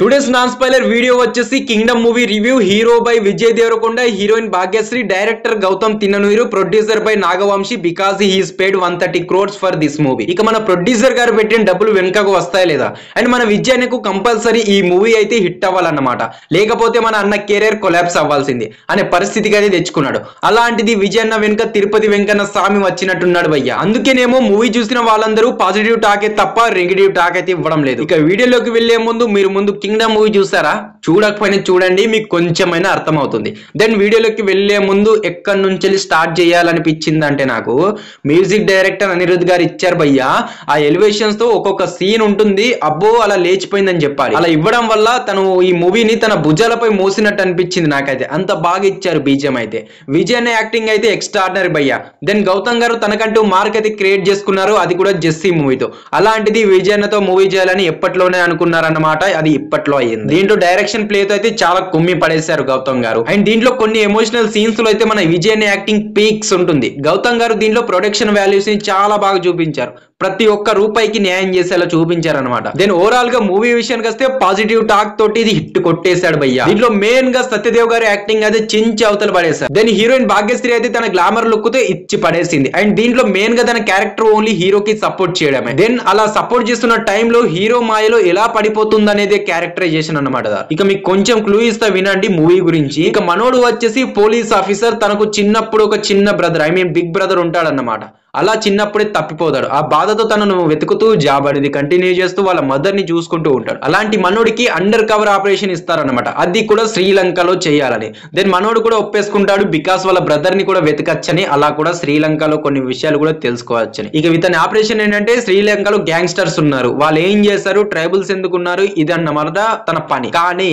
Today's non spoiler video వచ్చేసి kingdom movie review. Hero by Vijay Deverakonda, heroine Bhagyashri, director Gautam Tinnanuri, producer by Nagavamsi because he is paid 130 crores for this movie. ఇక మన producer గారు పెట్టిన డబ్బులు వెనుకకు వస్తాయి లేదా, అండ్ మన విజయ్కు కంపల్సరీ ఈ మూవీ అయితే హిట్ అవ్వాలన్నమాట, లేకపోతే మన అన్న కెరీర్ కొలాప్స్ అవ్వాల్సింది అనే పరిస్థితికి అయితే తెచ్చుకున్నాడు. అలాంటిది విజయ్ అన్న వెనుక తిరుపతి వెంకన్న స్వామి వచ్చినట్టున్నాడు భయ్య. అందుకేనేమో మూవీ చూసిన వాళ్ళందరూ పాజిటివ్ టాకే తప్ప నెగిటివ్ టాక్ అయితే ఇవ్వడం లేదు. ఇక వీడియోలోకి వెళ్లే ముందు కింగ్డమ్ మూవీ చూసారా? చూడకపోయినా చూడండి, మీకు కొంచెమైనా అర్థం అవుతుంది. దెన్ వీడియోలోకి వెళ్లే ముందు ఎక్కడి నుంచి స్టార్ట్ చేయాలనిపించింది అంటే, నాకు మ్యూజిక్ డైరెక్టర్ అనిరుద్ గారు ఇచ్చారు భయ్యా. ఆ ఎలివేషన్స్ తో ఒక్కొక్క సీన్ ఉంటుంది, అబ్బో అలా లేచిపోయిందని చెప్పాలి. అలా ఇవ్వడం వల్ల తను ఈ మూవీని తన భుజాలపై మోసినట్టు అనిపించింది నాకైతే. అంత బాగా ఇచ్చారు బీజం అయితే. విజయ్ అనే యాక్టింగ్ అయితే ఎక్స్ట్రాడినరీ భయ్యా. దెన్ గౌతమ్ గారు తనకంటూ మార్క్ అయితే క్రియేట్ చేసుకున్నారు, అది కూడా జెస్సీ మూవీతో. అలాంటిది విజయ్ అన్నతో మూవీ చేయాలని ఎప్పట్లోనే అనుకున్నారన్నమాట, అది ఇప్పట్లో అయ్యింది. దీంట్లో డైరెక్షన్ ప్లేతో అయితే చాలా కుమ్మి పడేశారు గౌతమ్ గారు. అండ్ దీంట్లో కొన్ని ఎమోషనల్ సీన్స్ లో అయితే మన విజయ్ అనే యాక్టింగ్ పీక్స్ ఉంటుంది. గౌతమ్ గారు దీంట్లో ప్రొడక్షన్ వాల్యూస్ ని చాలా బాగా చూపించారు, ప్రతి ఒక్క రూపాయికి న్యాయం చేసేలా చూపించారు అనమాట. దెన్ ఓవరాల్ గా మూవీ విషయానికి వస్తే పాజిటివ్ టాక్ తోటి ఇది హిట్ కొట్టేశాడు భయ్య. దీంట్లో మెయిన్ గా సత్యదేవ్ గారి యాక్టింగ్ అయితే చించి అవతల పడేశారు. దెన్ హీరోయిన్ భాగ్యశ్రీ అయితే తన గ్లామర్ లుక్ తో ఇచ్చి పడేసింది. అండ్ దీంట్లో మెయిన్ గా తన క్యారెక్టర్ ఓన్లీ హీరోకి సపోర్ట్ చేయడమే. దెన్ అలా సపోర్ట్ చేస్తున్న టైంలో హీరో మాయలో ఎలా పడిపోతుంది అనేది క్యారెక్టరైజేషన్ అన్నమాట. ఇక మీకు కొంచెం క్లూ ఇస్తా వినండి మూవీ గురించి. ఇక మనోడు వచ్చేసి పోలీస్ ఆఫీసర్, తనకు చిన్నప్పుడు ఒక చిన్న brother, I mean big brother ఉంటాడన్నమాట. అలా చిన్నప్పుడే తప్పిపోతాడు. ఆ బాధతో తనను వెతుకుతూ జాబ్ అనేది కంటిన్యూ చేస్తూ వాళ్ళ మదర్ ని చూసుకుంటూ ఉంటాడు. అలాంటి మనోడికి అండర్ కవర్ ఆపరేషన్ ఇస్తారనమాట, అది కూడా శ్రీలంకలో చేయాలని. దెన్ మనోడు కూడా ఒప్పేసుకుంటాడు, బికాస్ వాళ్ళ బ్రదర్ ని కూడా వెతకచ్చని, అలా కూడా శ్రీలంకలో కొన్ని విషయాలు కూడా తెలుసుకోవచ్చని. ఇక ఇతని ఆపరేషన్ ఏంటంటే, శ్రీలంకలో గ్యాంగ్స్టర్స్ ఉన్నారు, వాళ్ళు ఏం చేస్తారు, ట్రైబల్స్ ఎందుకు ఉన్నారు, ఇదన్నమాట తన పని. కానీ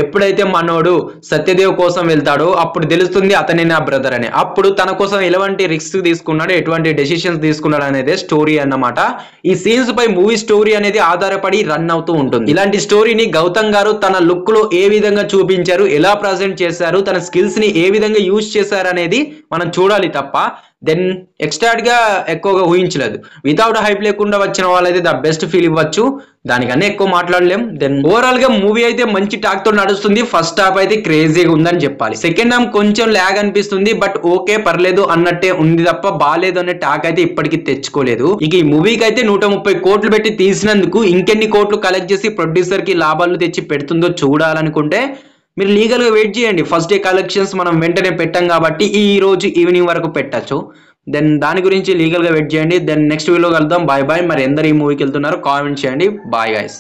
ఎప్పుడైతే మనోడు సత్యదేవ్ కోసం వెళ్తాడో అప్పుడు తెలుస్తుంది అతనే నా బ్రదర్ అని. అప్పుడు తన కోసం ఎలాంటి రిస్క్ తీసుకున్నాడు, ఎటువంటి డెసిషన్స్ తీసుకున్నాడు అనేది స్టోరీ అన్నమాట. ఈ సీన్స్ పై మూవీ స్టోరీ అనేది ఆధారపడి రన్ అవుతూ ఉంటుంది. ఇలాంటి స్టోరీని గౌతమ్ గారు తన లుక్ లో ఏ విధంగా చూపించారు, ఎలా ప్రజెంట్ చేశారు, తన స్కిల్స్ ని ఏ విధంగా యూజ్ చేశారు అనేది మనం చూడాలి తప్ప దెన్ ఎక్స్ట్రాడ్ గా ఎక్కువగా ఊహించలేదు. వితౌట్ హైప్ లేకుండా వచ్చిన వాళ్ళైతే ద బెస్ట్ ఫీల్ ఇవ్వచ్చు, దానికన్నా ఎక్కువ మాట్లాడలేం. దెన్ ఓవరాల్ గా మూవీ అయితే మంచి టాక్ తో నడుస్తుంది. ఫస్ట్ హాఫ్ అయితే క్రేజీగా ఉందని చెప్పాలి. సెకండ్ హాఫ్ కొంచెం ల్యాగ్ అనిపిస్తుంది, బట్ ఓకే పర్లేదు అన్నట్టే ఉంది తప్ప బాలేదు అనే టాక్ అయితే ఇప్పటికీ తెచ్చుకోలేదు. ఇక ఈ మూవీకి అయితే 130 కోట్లు పెట్టి తీసినందుకు ఇంకెన్ని కోట్లు కలెక్ట్ చేసి ప్రొడ్యూసర్ కి లాభాలు తెచ్చి పెడుతుందో చూడాలనుకుంటే మీరు లీగల్ గా వెయిట్ చేయండి. ఫస్ట్ డే కలెక్షన్స్ మనం వెంటనే పెట్టాం కాబట్టి ఈ రోజు ఈవినింగ్ వరకు పెట్టచ్చు. దెన్ దాని గురించి లీగల్ గా వెయిట్ చేయండి. దెన్ నెక్స్ట్ వీడియో కలుద్దాం. Bye bye. మరి ఎందరు ఈ మూవీకి వెళ్తున్నారో కామెంట్ చేయండి. Bye guys.